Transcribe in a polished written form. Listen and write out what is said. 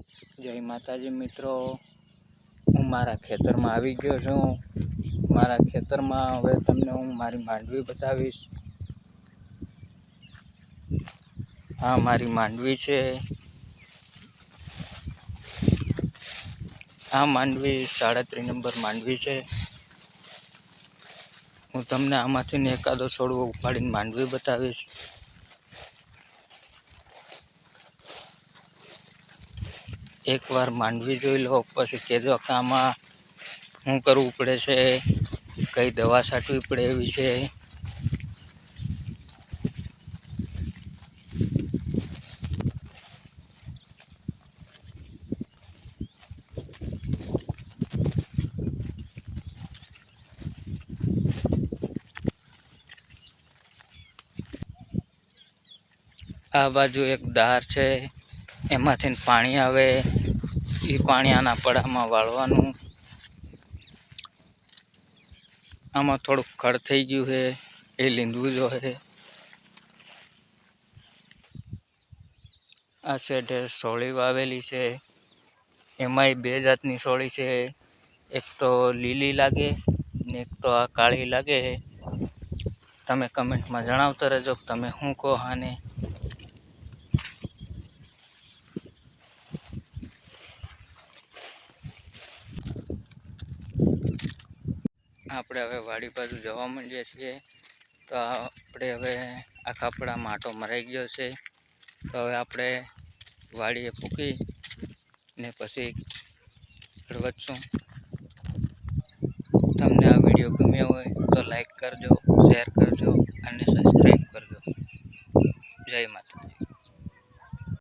જય માતાજી મિત્રો, હું મારા ખેતરમાં આવી ગયો છું. મારા ખેતરમાં હવે તમને હું મારી માંડવી બતાવીશ. આ મારી માંડવી છે. આ માંડવી 37 નંબર માંડવી છે. હું તમને આમાંથી એકાદો છોડવો ઉપાડીને માંડવી બતાવીશ. એકવાર માંડવી જોઈ લો, પછી કહેજો કે આમાં શું કરવું પડે છે, કઈ દવા છાંટવી પડે એવી છે. આ બાજુ એક ધાર છે, એમાંથી પાણી આવે. એ પાણી આના પડામાં વાળવાનું. આમાં થોડુંક ખડ થઈ ગયું છે, એ લીંદવું જોઈએ. આ શેઢે સોળી વાવેલી છે. એમાંય બે જાતની સોળી છે. એક તો લીલી લાગે ને એક તો આ કાળી લાગે. તમે કમેન્ટમાં જણાવતા રહેજો કે તમે શું કહો આને. આપણે હવે વાડી બાજુ જવા માંડીએ છીએ. તો આપણે હવે આ કપડા માટો મરાઈ ગયો છે. તો હવે આપણે વાડીએ ફૂંકી ને પછી વધશું. તમને આ વિડીયો ગમ્યો હોય તો લાઈક કરજો, શેર કરજો અને સબસ્ક્રાઈબ કરજો. જય માતા.